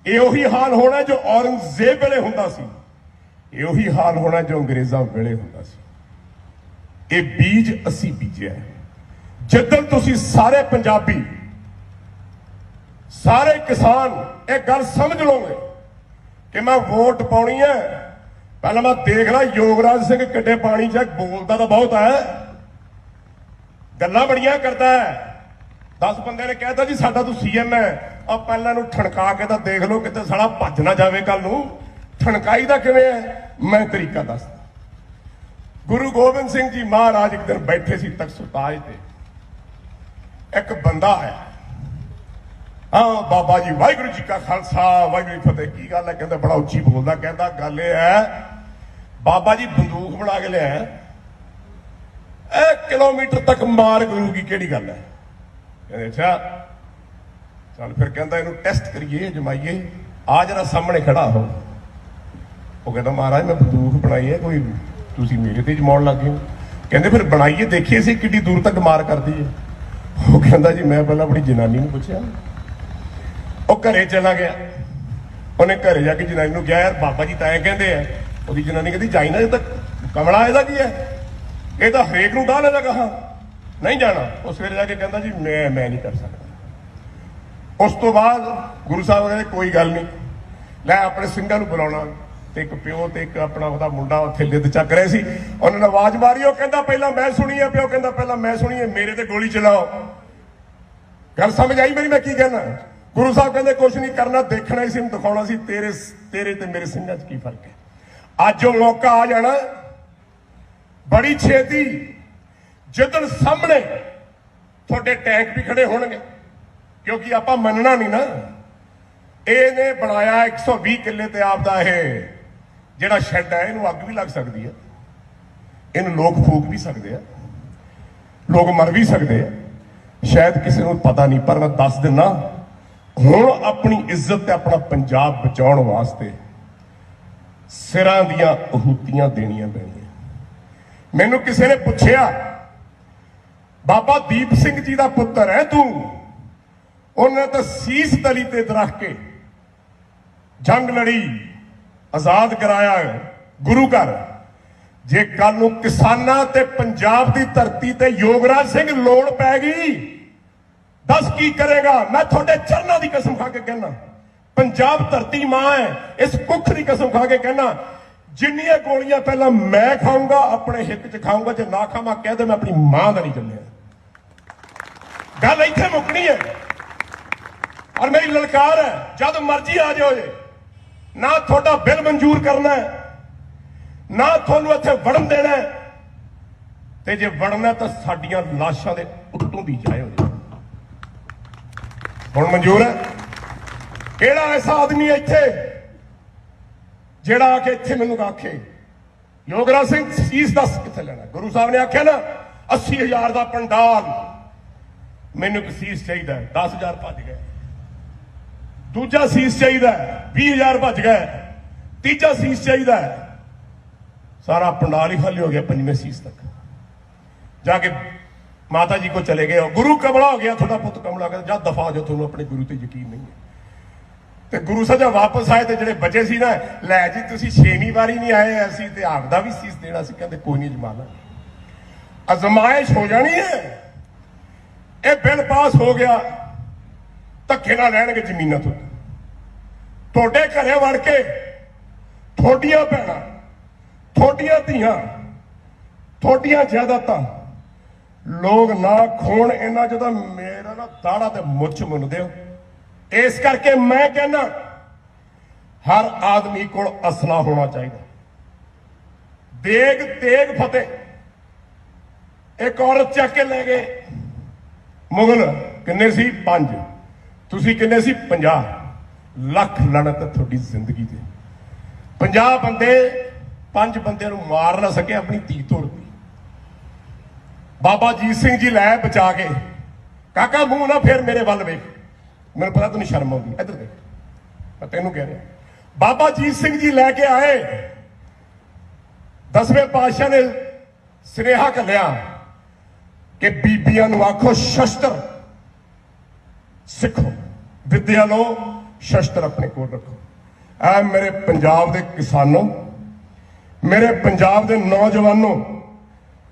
ਇਹ ਉਹੀ ਹਾਲ ਹੋਣਾ ਜੋ ਔਰੰਗਜ਼ੇਬ ਵੇਲੇ ਹੁੰਦਾ ਸੀ, ਇਹ ਉਹੀ ਹਾਲ ਹੋਣਾ ਜੋ ਅੰਗਰੇਜ਼ਾਂ ਵੇਲੇ ਹੁੰਦਾ ਸੀ। ਇਹ ਬੀਜ ਅਸੀਂ ਬੀਜਿਆ। ਜਦੋਂ ਤੁਸੀਂ ਸਾਰੇ ਪੰਜਾਬੀ, ਸਾਰੇ ਕਿਸਾਨ ਇਹ ਗੱਲ ਸਮਝ ਲਓਗੇ ਕਿ ਮੈਂ ਵੋਟ ਪਾਉਣੀ ਹੈ, ਪਹਿਲਾਂ ਮੈਂ ਦੇਖ ਲਾ ਯੋਗਰਾਜ ਸਿੰਘ ਕਿੱਡੇ ਪਾਣੀ 'ਚ ਬੋਲਦਾ ਤਾਂ ਬਹੁਤ ਹੈ, ਗੱਲਾਂ ਬੜੀਆਂ ਕਰਦਾ ਹੈ। 10 ਬੰਦੇ ਨੇ ਕਹਿਤਾ ਜੀ ਸਾਡਾ ਤੂੰ ਸੀਐਮ ਹੈ, ਆ ਪਹਿਲਾਂ ਨੂੰ ਠਣਕਾ ਕੇ ਤਾਂ ਦੇਖ ਲਓ ਕਿਤੇ ਸਾਲਾ ਭੱਜ ਨਾ ਜਾਵੇ ਕੱਲ ਨੂੰ। ਠਣਕਾਈ ਦਾ ਕਿਵੇਂ ਹੈ? ਮੈਂ ਤਰੀਕਾ ਦੱਸਦਾ। ਗੁਰੂ ਗੋਬਿੰਦ ਸਿੰਘ ਜੀ ਮਹਾਰਾਜ ਇੱਕ ਦਿਨ ਬੈਠੇ ਸੀ ਤਖਤ-ਏ-ਤਾਜ ਤੇ, ਇੱਕ ਬੰਦਾ ਆਇਆ। ਹਾਂ ਬਾਬਾ ਜੀ, ਵਾਹਿਗੁਰੂ ਜੀ ਕਾ ਖਾਲਸਾ ਵਾਹਿਗੁਰੂ ਜੀ ਫਤਿਹ। ਕੀ ਗੱਲ ਹੈ? ਕਹਿੰਦਾ ਬੜਾ ਉੱਚੀ ਬੋਲਦਾ। ਕਹਿੰਦਾ ਗੱਲ ਇਹ ਹੈ ਬਾਬਾ ਜੀ ਬੰਦੂਕ ਬਣਾ ਕੇ ਲਿਆ, ਇਹ ਕਿਲੋਮੀਟਰ ਤੱਕ ਮਾਰ ਕਰੂਗੀ, ਕਿਹੜੀ ਗੱਲ ਹੈ? ਕਹਿੰਦੇ ਅੱਛਾ ਚੱਲ ਫਿਰ। ਕਹਿੰਦਾ ਇਹਨੂੰ ਟੈਸਟ ਕਰੀਏ, ਜਮਾਈਏ, ਆ ਜਰਾ ਸਾਹਮਣੇ ਖੜਾ ਹੋ। ਉਹ ਕਹਿੰਦਾ ਮਹਾਰਾਜ ਮੈਂ ਬੰਦੂਕ ਬਣਾਈ ਹੈ, ਕੋਈ ਤੁਸੀਂ ਮੇਰੇ ਤੇ ਜਮਾਉਣ ਲੱਗ ਗਏ ਹੋ। ਕਹਿੰਦੇ ਫਿਰ ਬਣਾਈਏ, ਦੇਖੀਏ ਸੀ ਕਿੱਡੀ ਦੂਰ ਤੱਕ ਮਾਰ ਕਰਦੀ ਹੈ। ਉਹ ਕਹਿੰਦਾ ਜੀ ਮੈਂ ਪਹਿਲਾਂ ਆਪਣੀ ਜਨਾਨੀ ਨੂੰ ਪੁੱਛਿਆ। ਉਹ ਘਰੇ ਚਲਾ ਗਿਆ। ਉਹਨੇ ਘਰੇ ਜਾ ਕੇ ਜਨਾਨੀ ਨੂੰ ਕਿਹਾ ਯਾਰ ਬਾਬਾ ਜੀ ਤਾਂ ਐਂ ਕਹਿੰਦੇ ਆ। ਉਹਦੀ ਜਨਾਨੀ ਕਹਿੰਦੀ ਜਾਈ ਨਾ, ਇਹ ਤਾਂ ਕਮਲਾ, ਇਹਦਾ ਕੀ ਹੈ? ਇਹ ਤਾਂ ਹਰੇਕ ਨੂੰ ਡਾਹ ਲੈਦਾ ਕਹਾ, ਨਹੀਂ ਜਾਣਾ। ਉਹ ਸਵੇਰੇ ਜਾ ਕੇ ਕਹਿੰਦਾ ਜੀ ਮੈਂ ਨਹੀਂ ਕਰ ਸਕਦਾ। ਉਸ ਤੋਂ ਬਾਅਦ ਗੁਰੂ ਸਾਹਿਬ ਕਹਿੰਦੇ ਕੋਈ ਗੱਲ ਨਹੀਂ, ਲੈ ਆਪਣੇ ਸਿੰਘਾਂ ਨੂੰ ਬੁਲਾਉਣਾ। ਤੇ ਇੱਕ ਪਿਓ ਤੇ ਇੱਕ ਆਪਣਾ ਉਹਦਾ ਮੁੰਡਾ ਉੱਥੇ ਲਿੱਦ ਚੱਕ ਰਹੇ ਸੀ। ਉਹਨਾਂ ਨੇ ਆਵਾਜ਼ ਮਾਰੀ। ਉਹ ਕਹਿੰਦਾ ਪਹਿਲਾਂ ਮੈਂ ਸੁਣੀ ਹੈ। ਪਿਓ ਕਹਿੰਦਾ ਪਹਿਲਾਂ ਮੈਂ ਸੁਣੀ ਹੈ, ਮੇਰੇ ਤੇ ਗੋਲੀ ਚਲਾਓ। ਗੱਲ ਸਮਝ ਆਈ ਮੇਰੀ? ਮੈਂ ਕੀ ਕਹਿਣਾ? ਗੁਰੂ ਸਾਹਿਬ ਕਹਿੰਦੇ ਕੁਛ ਨਹੀਂ ਕਰਨਾ, ਦੇਖਣਾ ਹੀ ਸੀ, ਦਿਖਾਉਣਾ ਸੀ ਤੇਰੇ ਤੇ ਮੇਰੇ ਸਿੰਘਾਂ 'ਚ ਕੀ ਫਰਕ ਹੈ। ਅੱਜ ਉਹ ਮੌਕਾ ਆ ਜਾਣਾ ਬੜੀ ਛੇਤੀ, ਜਿੱਦਣ ਸਾਹਮਣੇ ਤੁਹਾਡੇ ਟੈਂਕ ਵੀ ਖੜੇ ਹੋਣਗੇ, ਕਿਉਂਕਿ ਆਪਾਂ ਮੰਨਣਾ ਨਹੀਂ ਨਾ। ਇਹਨੇ ਬਣਾਇਆ 120 ਕਿੱਲੇ ਤੇ ਆਪਦਾ ਇਹ ਜਿਹੜਾ ਸ਼ੈੱਡ ਹੈ, ਇਹਨੂੰ ਅੱਗ ਵੀ ਲੱਗ ਸਕਦੀ ਹੈ, ਇਹਨੂੰ ਲੋਕ ਫੂਕ ਵੀ ਸਕਦੇ ਆ, ਲੋਕ ਮਰ ਵੀ ਸਕਦੇ ਆ, ਸ਼ਾਇਦ ਕਿਸੇ ਨੂੰ ਪਤਾ ਨਹੀਂ। ਪਰ ਮੈਂ ਦੱਸ ਦਿੰਦਾ, ਹੁਣ ਆਪਣੀ ਇੱਜ਼ਤ ਤੇ ਆਪਣਾ ਪੰਜਾਬ ਬਚਾਉਣ ਵਾਸਤੇ ਸਿਰਾਂ ਦੀਆਂ ਅਹੂਤੀਆਂ ਦੇਣੀਆਂ ਪੈਣੀਆਂ। ਮੈਨੂੰ ਕਿਸੇ ਨੇ ਪੁੱਛਿਆ ਬਾਬਾ ਦੀਪ ਸਿੰਘ ਜੀ ਦਾ ਪੁੱਤਰ ਹੈ ਤੂੰ, ਉਹਨੇ ਤਾਂ ਸੀਸ ਤਲੀ ਤੇ ਰੱਖ ਕੇ ਜੰਗ ਲੜੀ, ਆਜ਼ਾਦ ਕਰਾਇਆ ਗੁਰੂ ਘਰ। ਜੇ ਕੱਲ ਨੂੰ ਕਿਸਾਨਾਂ ਤੇ ਪੰਜਾਬ ਦੀ ਧਰਤੀ ਤੇ ਯੋਗਰਾਜ ਸਿੰਘ ਲੋੜ ਪੈ ਗਈ, ਦੱਸ ਕੀ ਕਰੇਗਾ? ਮੈਂ ਤੁਹਾਡੇ ਚਰਨਾਂ ਦੀ ਕਸਮ ਖਾ ਕੇ ਕਹਿਣਾ, ਪੰਜਾਬ ਧਰਤੀ ਮਾਂ ਹੈ, ਇਸ ਕੁੱਖ ਦੀ ਕਸਮ ਖਾ ਕੇ ਕਹਿਣਾ, ਜਿੰਨੀਆਂ ਗੋਲੀਆਂ ਪਹਿਲਾਂ ਮੈਂ ਖਾਊਂਗਾ ਆਪਣੇ ਹਿੱਕ 'ਚ ਖਾਊਂਗਾ, ਜੇ ਨਾ ਖਾਵਾਂ ਕਹਿ ਦੇ ਮੈਂ ਆਪਣੀ ਮਾਂ ਦਾ ਨਹੀਂ ਚੱਲਿਆ। ਗੱਲ ਇੱਥੇ ਮੁੱਕਣੀ ਹੈ। ਔਰ ਮੇਰੀ ਲਲਕਾਰ ਹੈ, ਜਦ ਮਰਜ਼ੀ ਆ ਜਾਓ ਜੇ, ਨਾ ਤੁਹਾਡਾ ਬਿੱਲ ਮਨਜ਼ੂਰ ਕਰਨਾ ਹੈ, ਨਾ ਤੁਹਾਨੂੰ ਇੱਥੇ ਵੜਨ ਦੇਣਾ, ਤੇ ਜੇ ਵੜਨਾ ਤਾਂ ਸਾਡੀਆਂ ਲਾਸ਼ਾਂ ਦੇ ਉੱਤੋਂ ਦੀ ਜਾਇਓ। ਹੁਣ ਮਨਜ਼ੂਰ ਹੈ? ਕਿਹੜਾ ਐਸਾ ਆਦਮੀ ਹੈ ਇੱਥੇ ਜਿਹੜਾ ਆ ਕੇ ਇੱਥੇ ਮੈਨੂੰ ਆਖੇ ਯੋਗਰਾਜ ਸਿੰਘ ਸੀਸ ਦੱਸ ਕਿੱਥੇ ਲੈਣਾ? ਗੁਰੂ ਸਾਹਿਬ ਨੇ ਆਖਿਆ ਨਾ 80,000 ਦਾ ਪੰਡਾਲ, ਮੈਨੂੰ ਇੱਕ ਸੀਸ ਚਾਹੀਦਾ, 10,000 ਭੱਜ ਗਏ। ਦੂਜਾ ਸੀਸ ਚਾਹੀਦਾ, 20,000 ਭੱਜ ਗਏ। ਤੀਜਾ ਸੀਸ ਚਾਹੀਦਾ, ਸਾਰਾ ਪੰਡਾਲ ਹੀ ਖਾਲੀ ਹੋ ਗਿਆ। ਪੰਜਵੇਂ ਸੀਸ ਤੱਕ ਜਾ ਕੇ ਮਾਤਾ ਜੀ ਕੋ ਚਲੇ ਗਏ। ਗੁਰੂ ਕਮਲਾ ਹੋ ਗਿਆ, ਤੁਹਾਡਾ ਪੁੱਤ ਕਮਲਾ ਕਹਿੰਦਾ ਜਾ ਦਫਾ ਹੋ ਜਾ, ਤੁਹਾਨੂੰ ਆਪਣੇ ਗੁਰੂ ਤੇ ਯਕੀਨ ਨਹੀਂ ਹੈ। ਤੇ ਗੁਰੂ ਸਾਹਿਬ ਵਾਪਸ ਆਏ ਤੇ ਜਿਹੜੇ ਬਚੇ ਸੀ ਨਾ, ਲੈ ਜੀ ਤੁਸੀਂ 6ਵੀਂ ਵਾਰੀ ਨਹੀਂ ਆਏ, ਅਸੀਂ ਤੇ ਆਪਦਾ ਵੀ ਸੀਸ ਦੇਣਾ ਸੀ। ਕਹਿੰਦੇ ਕੋਈ ਨਹੀਂ ਜਮਾਨਾ। ਅਜ਼ਮਾਇਸ਼ ਹੋ ਜਾਣੀ ਹੈ। ਇਹ ਬਿੱਲ ਪਾਸ ਹੋ ਗਿਆ, ਧੱਕੇ ਨਾਲ ਲੈਣਗੇ ਜ਼ਮੀਨਾਂ ਤੋਂ। ਤੁਹਾਡੇ ਘਰੇ ਵੜ ਕੇ ਤੁਹਾਡੀਆਂ ਭੈਣਾਂ, ਤੁਹਾਡੀਆਂ ਧੀਆਂ, ਤੁਹਾਡੀਆਂ ਜਾਇਦਾਦਾਂ ਲੋਕ ਨਾ ਖੋਣ। ਇਹਨਾਂ ਜਦੋਂ ਮੇਰਾ ਨਾ ਦਾੜਾ ਤੇ ਮੁੱਛ ਮੁੰਨਦੇ ਹੋ। ਇਸ ਕਰਕੇ ਮੈਂ ਕਹਿੰਦਾ ਹਰ ਆਦਮੀ ਕੋਲ ਅਸਲਾ ਹੋਣਾ ਚਾਹੀਦਾ। ਦੇਗ ਤੇਗ ਫਤਿਹ। ਇੱਕ ਔਰਤ ਚੱਕ ਕੇ ਲੈ ਗਏ ਮੁਗਲ। ਕਿੰਨੇ ਸੀ? 5। ਤੁਸੀਂ ਕਿੰਨੇ ਸੀ? 50। ਲੱਖ ਲੜਤ ਤੁਹਾਡੀ ਜ਼ਿੰਦਗੀ ਤੇ। 50 ਬੰਦੇ 5 ਬੰਦਿਆਂ ਨੂੰ ਮਾਰ ਨਾ ਸਕੇ, ਆਪਣੀ ਧੀ ਤੋੜਦੀ। ਬਾਬਾ ਜੀਤ ਸਿੰਘ ਜੀ ਲੈ ਬਚਾ ਕੇ। ਕਾਕਾ ਮੂੰਹ ਨਾ ਫੇਰ ਮੇਰੇ ਵੱਲ ਵੇਖ, ਮੈਨੂੰ ਪਤਾ ਤੈਨੂੰ ਸ਼ਰਮ ਆਉਂਦੀ, ਇੱਧਰ ਦੇਖ, ਮੈਂ ਤੈਨੂੰ ਕਹਿ ਰਿਹਾ। ਬਾਬਾ ਜੀਤ ਸਿੰਘ ਜੀ ਲੈ ਕੇ ਆਏ। 10ਵੇਂ ਪਾਤਸ਼ਾਹ ਨੇ ਸੁਨੇਹਾ ਘੱਲਿਆ ਕਿ ਬੀਬੀਆਂ ਨੂੰ ਆਖੋ ਸ਼ਸਤਰ ਸਿੱਖੋ, ਵਿਦਿਆ ਲਓ, ਸ਼ਸਤਰ ਆਪਣੇ ਕੋਲ ਰੱਖੋ। ਐ ਮੇਰੇ ਪੰਜਾਬ ਦੇ ਕਿਸਾਨੋਂ, ਮੇਰੇ ਪੰਜਾਬ ਦੇ ਨੌਜਵਾਨੋਂ,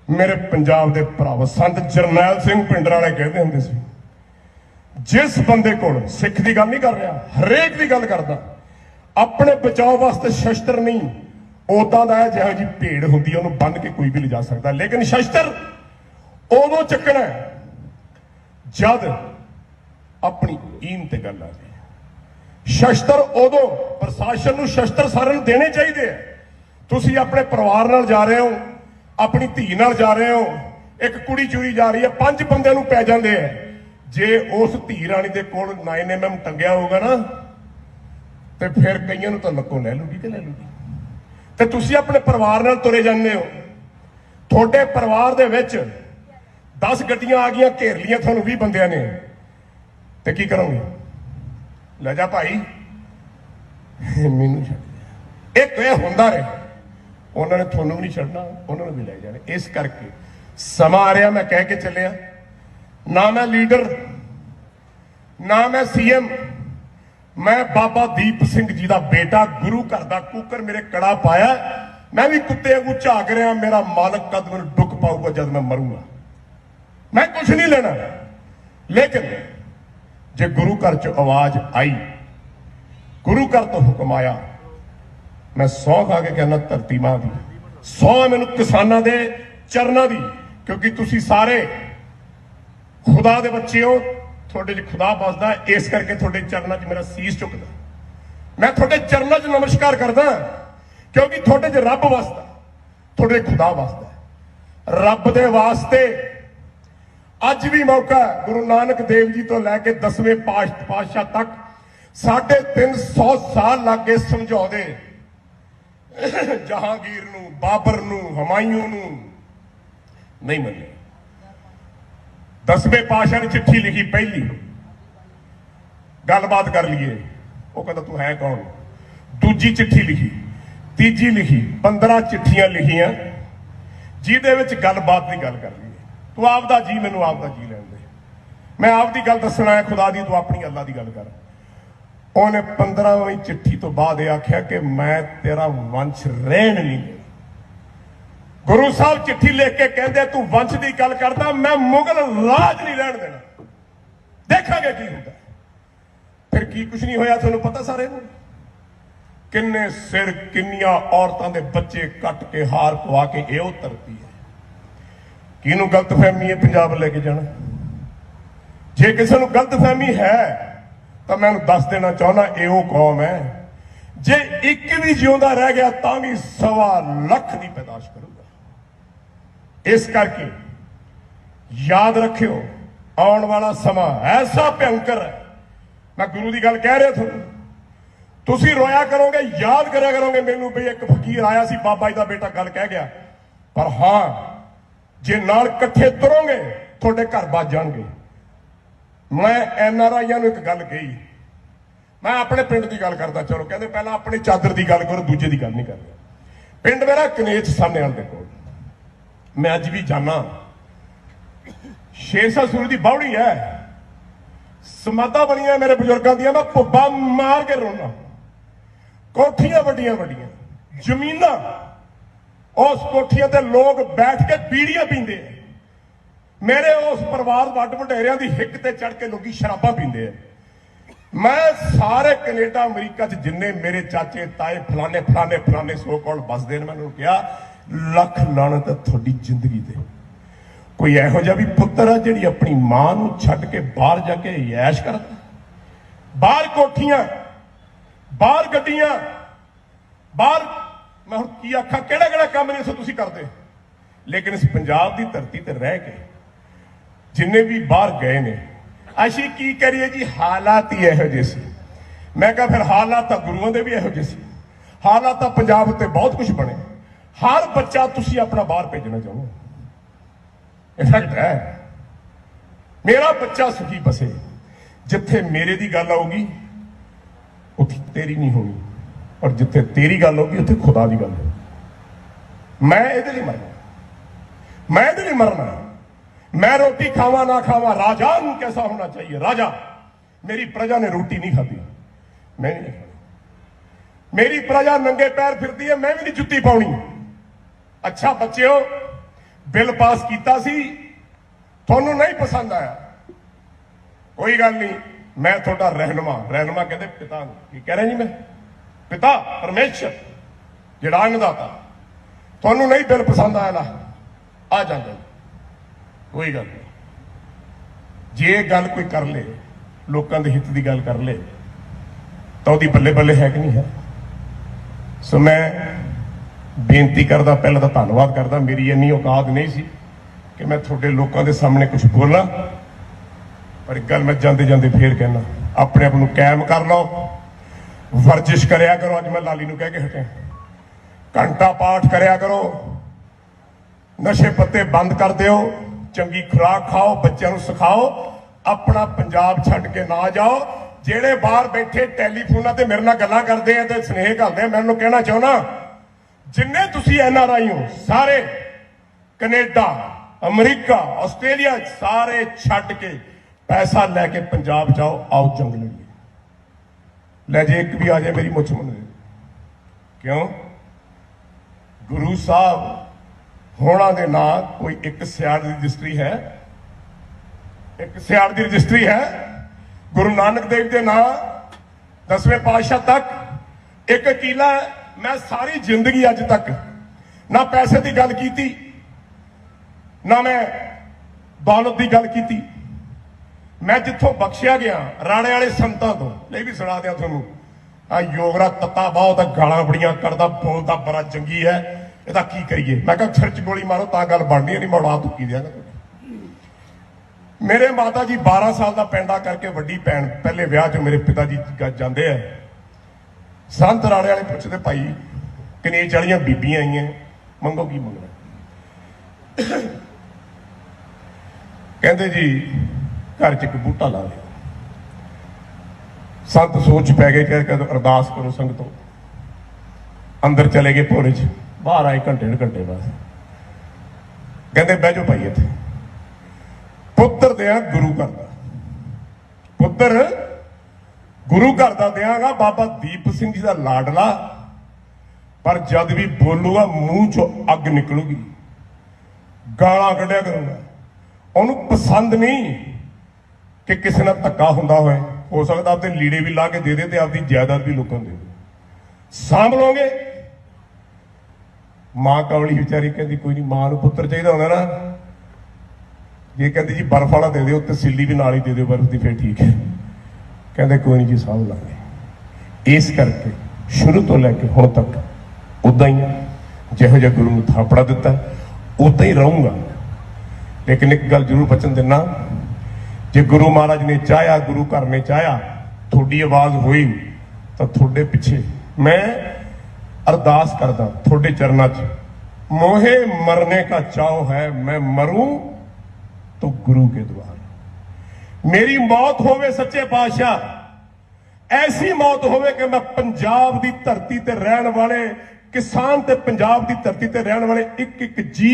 ਮੇਰੇ ਪੰਜਾਬ ਦੇ ਭਰਾਵੋ, ਸੰਤ ਜਰਨੈਲ ਸਿੰਘ ਪਿੰਡਰ ਵਾਲੇ ਕਹਿੰਦੇ ਹੁੰਦੇ ਸੀ, ਜਿਸ ਬੰਦੇ ਕੋਲ, ਸਿੱਖ ਦੀ ਗੱਲ ਨਹੀਂ ਕਰ ਰਿਹਾ, ਹਰੇਕ ਦੀ ਗੱਲ ਕਰਦਾ, ਆਪਣੇ ਬਚਾਓ ਵਾਸਤੇ ਸ਼ਸਤਰ ਨਹੀਂ, ਉਦਾਂ ਦਾ ਹੈ ਜਿਹੋ ਜੀ ਭੇਡ ਹੁੰਦੀ ਹੈ, ਉਹਨੂੰ ਬੰਨ ਕੇ ਕੋਈ ਵੀ ਲਿਜਾ ਸਕਦਾ। ਲੇਕਿਨ ਸ਼ਸਤਰ ਉਦੋਂ ਚੱਕਣਾ ਜਦ ਆਪਣੀ ਈਨ ਤੇ ਗੱਲ ਆ ਜਾਏ। ਸ਼ਸਤਰ ਉਦੋਂ, ਪ੍ਰਸ਼ਾਸਨ ਨੂੰ ਸ਼ਸਤਰ ਸਾਰਿਆਂ ਨੂੰ ਦੇਣੇ ਚਾਹੀਦੇ ਆ। ਤੁਸੀਂ ਆਪਣੇ ਪਰਿਵਾਰ ਨਾਲ ਜਾ ਰਹੇ ਹੋ, ਆਪਣੀ ਧੀ ਨਾਲ ਜਾ ਰਹੇ ਹੋ, ਇੱਕ ਕੁੜੀ ਚੋਰੀ ਜਾ ਰਹੀ ਹੈ, 5 ਬੰਦਿਆਂ ਨੂੰ ਪੈ ਜਾਂਦੇ ਆ। ਜੇ ਉਸ ਧੀ ਰਾਣੀ ਦੇ ਕੋਲ 9mm ਟੰਗਿਆ ਹੋਊਗਾ ਨਾ, ਤੇ ਫਿਰ ਕਈਆਂ ਨੂੰ ਤਾਂ ਲੱਕੋਂ ਲੈ ਲੂਗੀ ਕਿ ਲੈ ਲੂਗੀ। ਤੇ ਤੁਸੀਂ ਆਪਣੇ ਪਰਿਵਾਰ ਨਾਲ ਤੁਰੇ ਜਾਂਦੇ ਹੋ। ਤੁਹਾਡੇ ਪਰਿਵਾਰ ਦੇ ਵਿੱਚ 10 ਗੱਡੀਆਂ ਆ ਗਈਆਂ, ਘੇਰ ਲੀਆਂ ਤੁਹਾਨੂੰ 20 ਬੰਦਿਆਂ ਨੇ, ਤੇ ਕੀ ਕਰੋਗੇ? ਲੈ ਜਾ ਭਾਈ, ਮੈਨੂੰ ਛੱਡ। ਇੱਕ ਇਹ ਹੁੰਦਾ ਰਹੇ, ਉਹਨਾਂ ਨੇ ਤੁਹਾਨੂੰ ਵੀ ਨਹੀਂ ਛੱਡਣਾ, ਉਹਨਾਂ ਨੂੰ ਵੀ ਲੈ ਜਾਣੇ। ਇਸ ਕਰਕੇ ਸਮਾਂ ਆ ਰਿਹਾ, ਮੈਂ ਕਹਿ ਕੇ ਚੱਲਿਆ, ਨਾ ਮੈਂ ਲੀਡਰ, ਨਾ ਮੈਂ ਸੀਐਮ, ਮੈਂ ਬਾਬਾ ਦੀਪ ਸਿੰਘ ਜੀ ਦਾ ਬੇਟਾ, ਗੁਰੂ ਘਰ ਦਾ ਕੂਕਰ ਮੇਰੇ ਕੜਾ ਪਾਇਆ। ਮੈਂ ਵੀ ਕੁੱਤੇ ਵਾਂਗੂ ਝਾਕ ਰਿਹਾ, ਮੇਰਾ ਮਾਲਕ ਕਦ ਮੈਨੂੰ ਡੁੱਕ ਪਾਊਗਾ ਜਦ ਮੈਂ ਮਰੂੰਗਾ। ਮੈਂ ਕੁਝ ਨਹੀਂ ਲੈਣਾ, ਲੇਕਿਨ ਜੇ ਗੁਰੂ ਘਰ ਚ ਆਵਾਜ਼ ਆਈ, ਗੁਰੂ ਘਰ ਤੋਂ ਹੁਕਮ ਆਇਆ, ਮੈਂ ਸਹੁੰ ਖਾ ਕੇ ਕਹਿੰਦਾ ਧਰਤੀ ਮਾਂ ਦੀ, ਸਹੁੰ ਮੈਨੂੰ ਕਿਸਾਨਾਂ ਦੇ ਚਰਨਾਂ ਦੀ, ਕਿਉਂਕਿ ਤੁਸੀਂ ਸਾਰੇ ਖੁਦਾ ਦੇ ਬੱਚੇ ਹੋ, ਤੁਹਾਡੇ 'ਚ ਖੁਦਾ ਵਸਦਾ, ਇਸ ਕਰਕੇ ਤੁਹਾਡੇ ਚਰਨਾਂ 'ਚ ਮੇਰਾ ਸੀਸ ਝੁਕਦਾ। ਮੈਂ ਤੁਹਾਡੇ ਚਰਨਾਂ 'ਚ ਨਮਸਕਾਰ ਕਰਦਾ, ਕਿਉਂਕਿ ਤੁਹਾਡੇ 'ਚ ਰੱਬ ਵਸਦਾ, ਤੁਹਾਡੇ ਖੁਦਾ ਵਸਦਾ। ਰੱਬ ਦੇ ਵਾਸਤੇ ਅੱਜ ਵੀ ਮੌਕਾ, ਗੁਰੂ ਨਾਨਕ ਦੇਵ ਜੀ ਤੋਂ ਲੈ ਕੇ 10ਵੇਂ ਪਾਤਸ਼ਾਹ ਤੱਕ 350 ਸਾਲ ਲੱਗੇ ਸਮਝਾਉਂਦੇ। ਜਹਾਂਗੀਰ ਨੂੰ, ਬਾਬਰ ਨੂੰ, ਹਮਾਯੂੰ ਨੂੰ ਨਹੀਂ ਮੰਨੇ। 10ਵੇਂ ਪਾਤਸ਼ਾਹ ਨੇ ਚਿੱਠੀ ਲਿਖੀ, ਪਹਿਲੀ ਗੱਲਬਾਤ ਕਰ ਲਈਏ, ਉਹ ਕਹਿੰਦਾ ਤੂੰ ਹੈ ਕੌਣ। ਦੂਜੀ ਚਿੱਠੀ ਲਿਖੀ, ਤੀਜੀ ਲਿਖੀ, 15 ਚਿੱਠੀਆਂ ਲਿਖੀਆਂ ਜਿਹਦੇ ਵਿੱਚ ਗੱਲਬਾਤ ਦੀ ਗੱਲ ਕਰ ਲਈਏ। ਤੂੰ ਆਪਦਾ ਜੀ, ਮੈਨੂੰ ਆਪਦਾ ਜੀ ਲੈਣ ਦੇ, ਮੈਂ ਆਪਦੀ ਗੱਲ ਦੱਸਣਾ ਹੈ ਖੁਦਾ ਦੀ, ਤੂੰ ਆਪਣੀ ਅੱਲਾ ਦੀ ਗੱਲ ਕਰ। ਉਹਨੇ 15ਵੀਂ ਚਿੱਠੀ ਤੋਂ ਬਾਅਦ ਇਹ ਆਖਿਆ ਕਿ ਮੈਂ ਤੇਰਾ ਵੰਸ਼ ਰਹਿਣ ਨਹੀਂ ਦੇਣਾ। ਗੁਰੂ ਸਾਹਿਬ ਚਿੱਠੀ ਲਿਖ ਕੇ ਕਹਿੰਦੇ ਤੂੰ ਵੰਸ਼ ਦੀ ਗੱਲ ਕਰਦਾ, ਮੈਂ ਮੁਗਲ ਰਾਜ ਨਹੀਂ ਰਹਿਣ ਦੇਣਾ, ਦੇਖਾਂਗੇ ਕੀ ਹੁੰਦਾ। ਫਿਰ ਕੀ ਕੁਝ ਨਹੀਂ ਹੋਇਆ, ਤੁਹਾਨੂੰ ਪਤਾ ਸਾਰੇ ਨੂੰ। ਕਿੰਨੇ ਸਿਰ, ਕਿੰਨੀਆਂ ਔਰਤਾਂ ਦੇ ਬੱਚੇ ਕੱਟ ਕੇ, ਹਾਰ ਪਵਾ ਕੇ ਇਹ ਧਰਤੀ ਹੈ। ਕਿਹਨੂੰ ਗਲਤਫਹਿਮੀ ਹੈ ਪੰਜਾਬ ਲੈ ਕੇ ਜਾਣਾ? ਜੇ ਕਿਸੇ ਨੂੰ ਗਲਤਫਹਿਮੀ ਹੈ ਤਾਂ ਮੈਂ ਉਹਨੂੰ ਦੱਸ ਦੇਣਾ ਚਾਹੁੰਦਾ, ਇਹ ਉਹ ਕੌਮ ਹੈ ਜੇ ਇੱਕ ਵੀ ਜਿਉਂਦਾ ਰਹਿ ਗਿਆ ਤਾਂ ਵੀ 1.25 ਲੱਖ ਦੀ ਪੈਦਾਸ਼ ਕਰੂਗਾ। ਇਸ ਕਰਕੇ ਯਾਦ ਰੱਖਿਓ, ਆਉਣ ਵਾਲਾ ਸਮਾਂ ਐਸਾ ਭਿਅੰਕਰ ਹੈ। ਮੈਂ ਗੁਰੂ ਦੀ ਗੱਲ ਕਹਿ ਰਿਹਾ ਤੁਹਾਨੂੰ, ਤੁਸੀਂ ਰੋਇਆ ਕਰੋਗੇ, ਯਾਦ ਕਰਿਆ ਕਰੋਗੇ ਮੈਨੂੰ ਵੀ ਇੱਕ ਫਕੀਰ ਆਇਆ ਸੀ, ਬਾਬਾ ਜੀ ਦਾ ਬੇਟਾ ਗੱਲ ਕਹਿ ਗਿਆ। ਪਰ ਹਾਂ, ਜੇ ਨਾਲ ਇਕੱਠੇ ਤੁਰੋਗੇ ਤੁਹਾਡੇ ਘਰ ਵੱਜ ਜਾਣਗੇ। ਮੈਂ ਐਨਆਰਆਈਆਂ ਨੂੰ ਇੱਕ ਗੱਲ ਕਹੀ, ਮੈਂ ਆਪਣੇ ਪਿੰਡ ਦੀ ਗੱਲ ਕਰਦਾ, ਚਲੋ ਕਹਿੰਦੇ ਪਹਿਲਾਂ ਆਪਣੀ ਚਾਦਰ ਦੀ ਗੱਲ ਕਰੋ, ਦੂਜੇ ਦੀ ਗੱਲ ਨਹੀਂ ਕਰਨੀ। ਪਿੰਡ ਮੇਰਾ ਕਨੇਚ ਸਾਹਮਣੇ ਵਾਲੇ ਦੇ ਕੋਲ, ਮੈਂ ਅੱਜ ਵੀ ਜਾਣਾ, ਸ਼ੇਰਸ਼ਾਹ ਸੂਰੀ ਦੀ ਬਾਵੜੀ ਹੈ, ਸਮਾਧਾਂ ਬਣੀਆਂ ਮੇਰੇ ਬਜ਼ੁਰਗਾਂ ਦੀਆਂ, ਮੈਂ ਭੁੱਬਾ ਮਾਰ ਕੇ ਰੋਣਾ। ਕੋਠੀਆਂ ਵੱਡੀਆਂ ਵੱਡੀਆਂ, ਜ਼ਮੀਨਾਂ, ਉਸ ਕੋਠੀਆਂ ਤੇ ਲੋਕ ਬੈਠ ਕੇ ਬੀੜੀਆਂ ਪੀਂਦੇ ਆ। ਮੇਰੇ ਉਸ ਪਰਿਵਾਰ ਵੱਡ ਵਡੇਰਿਆਂ ਦੀ ਹਿੱਕ ਤੇ ਚੜ ਕੇ ਲੋਕੀ ਸ਼ਰਾਬਾਂ ਪੀਂਦੇ ਆ। ਮੈਂ ਸਾਰੇ ਕੈਨੇਡਾ ਅਮਰੀਕਾ 'ਚ ਜਿੰਨੇ ਮੇਰੇ ਚਾਚੇ ਤਾਏ ਫਲਾਣੇ ਸੋ ਕਾਲ ਬਸਦੇ ਨੇ, ਮੈਨੂੰ ਕਿਹਾ ਲੱਖ ਲਾਹਨਤ ਤੁਹਾਡੀ ਜ਼ਿੰਦਗੀ ਤੇ। ਕੋਈ ਇਹੋ ਜਿਹਾ ਵੀ ਪੁੱਤਰ ਆ ਜਿਹੜੀ ਆਪਣੀ ਮਾਂ ਨੂੰ ਛੱਡ ਕੇ ਬਾਹਰ ਜਾ ਕੇ ਐਸ਼ ਕਰਦਾ, ਬਾਹਰ ਕੋਠੀਆਂ, ਬਾਹਰ ਗੱਡੀਆਂ, ਬਾਹਰ। ਮੈਂ ਹੁਣ ਕੀ ਆਖਾਂ, ਕਿਹੜਾ ਕੰਮ ਨਹੀਂ ਸੋ ਤੁਸੀਂ ਕਰਦੇ। ਲੇਕਿਨ ਇਸ ਪੰਜਾਬ ਦੀ ਧਰਤੀ ਤੇ ਰਹਿ ਕੇ ਜਿੰਨੇ ਵੀ ਬਾਹਰ ਗਏ ਨੇ, ਅਸੀਂ ਕੀ ਕਰੀਏ ਜੀ, ਹਾਲਾਤ ਹੀ ਇਹੋ ਜਿਹੇ ਸੀ। ਮੈਂ ਕਿਹਾ ਫਿਰ ਹਾਲਾਤ ਤਾਂ ਗੁਰੂਆਂ ਦੇ ਵੀ ਇਹੋ ਜਿਹੇ ਸੀ, ਹਾਲਾਤ ਤਾਂ ਪੰਜਾਬ ਉੱਤੇ ਬਹੁਤ ਕੁਝ ਬਣੇ। ਹਰ ਬੱਚਾ ਤੁਸੀਂ ਆਪਣਾ ਬਾਹਰ ਭੇਜਣਾ ਚਾਹੁੰਦੇ, ਇਨਫੈਕਟ ਹੈ ਮੇਰਾ ਬੱਚਾ ਸੁਖੀ ਬਸੇ। ਜਿੱਥੇ ਮੇਰੇ ਦੀ ਗੱਲ ਆਊਗੀ ਉੱਥੇ ਤੇਰੀ ਨਹੀਂ ਹੋਣੀ, ਔਰ ਜਿੱਥੇ ਤੇਰੀ ਗੱਲ ਹੋਊਗੀ ਉੱਥੇ ਖੁਦਾ ਦੀ ਗੱਲ ਹੋਊਗੀ। ਮੈਂ ਇਹਦੇ ਲਈ ਮਰਨਾ, मैं इधर नहीं मरना। मैं रोटी खावा ना खावा, राजान कैसा होना चाहिए राजा। मेरी प्रजा ने रोटी नहीं खाती, मैं नहीं खाती। मेरी प्रजा नंगे पैर फिरती है, मैं भी नहीं जुत्ती पाउनी। अच्छा बच्चों, बिल पास किया सी, थानू नहीं पसंद आया, कोई गल नहीं, मैं थोड़ा रहनुमा कहते पिता की कह रहा जी, मैं पिता परमेश्वर जिहड़ा अन्नदाता, थानू नहीं बिल पसंद आया ला आ जाता, कोई गल नहीं। जे गल कोई कर ले, लोगों के हित की गल कर ले, तो वही बल्ले बल्ले है कि नहीं है। सो मैं बेनती करदा, पहले तो धन्नवाद करदा, मेरी इन्नी औकात नहीं सी कि मैं थोड़े लोगों के सामने कुछ बोला, पर एक गल मैं जाते जाते फिर कहना, अपने आप को कायम कर लो, वर्जिश करया करो। अज मैं लाली नूं कह के हटिया, घंटा पाठ करया करो, नशे पत्ते बंद कर दिओ, चंगी खुराक खाओ, बच्चों को सिखाओ, अपना पंजाब छड्ड के ना जाओ। जेड़े बाहर बैठे टैलीफोन ते मेरे नाल गल्लां करदे हैं ते स्नेह करदे हैं, मैं उन्होंने कहना चाहना, जिन्ने तुसीं NRI हो सारे कनेडा, अमरीका, आस्ट्रेलिया सारे छड्ड के पैसा लैके पंजाब जाओ, आओ जंग लड़िए। ले जे एक भी आ जाए मेरी मुछ मन, क्यों गुरु साहब होना दे ना कोई एक सियाड़ की रजिस्ट्री है, एक सियाड़ की रजिस्ट्री है। गुरु नानक देव के ना 10वें पातशाह तक एक किला। मैं सारी जिंदगी अज तक ना पैसे की गल की, ना मैं दौलत की गल की। मैं जिथों बख्शिया गया राणे वाले संतां तो, ये भी सुना दिया थोनू, आ योगरा तत्ता बहुत गालां बड़ियां करदा, बोलदा बड़ा चंगी है, ਇਹਦਾ ਕੀ ਕਰੀਏ। मैं कहा सिर च गोली मारो ਤਾਂ ਗੱਲ ਬਣਨੀ नहीं, मैं उड़ा तुकी दिया। मेरे माता जी 12 साल का पैंडा करके वड्डी भैन पहले विआह च मेरे पिता जी जाते हैं, संत राणे वाले पुछते भाई कनेज वालियां बीबियां आईयां, मंगो की मंगना। कहते जी घर च एक बूटा ला लिया। संत सोच पै गए, कह अरदास करो संगतों। अंदर चले गए भोरे च, बाहर आए घंटे बाद, कहते बह जाओ भाई इत्थे, पुत्र दिया गुरु घर दा, पुत्र गुरु घर दा देंगा बाबा दीप सिंह जी का लाडला, पर जद भी बोलूगा मूंह चो अग निकलूगी, गालां कढ़िया करूंगा। उन्होंने पसंद नहीं कि किसी ने धक्का हुंदा होए, हो सकता आपके लीड़े भी ला के दे दे, आपकी जायदाद भी लोगों को दे दे, सांभ लोगे। मां कवली बेचारी कहती कोई नहीं, मां को पुत्र चाहिए होंगे ना, ये कहती जी बर्फ वाला दे दो, उत्ते सिल्ली भी नाल ही दे दो बर्फ की, फिर ठीक है। कहते कोई नहीं जी सांभ लांगे। इस करके शुरू तो लैके हुण तक उदा ही जिहो जिहा गुरु ने थापड़ा दिता उदा ही रहूंगा। लेकिन एक गल जरूर बचन देना, जे गुरु महाराज ने चाहया, गुरु घर ने चाहया, थोड़ी आवाज हुई तो थोड़े पिछे मैं अरदास करदा, थोड़े चरणा च, मोहे मरने का चाव है, मैं मरूं तो गुरु के द्वार। मेरी मौत होवे सच्चे पातशाह, ऐसी मौत होवे कि मैं पंजाब की धरती ते रहने वाले किसान ते पंजाब की धरती ते रहने वाले एक एक जी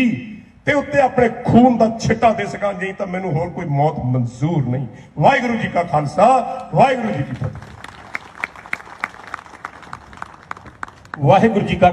ते उत्ते अपने खून का छिट्टा दे सकां, नहीं तो मैनूं होर कोई मौत मंजूर नहीं। वाहिगुरू जी का खालसा, वाहिगुरू जी की फतेह। वाहिगुरू जी का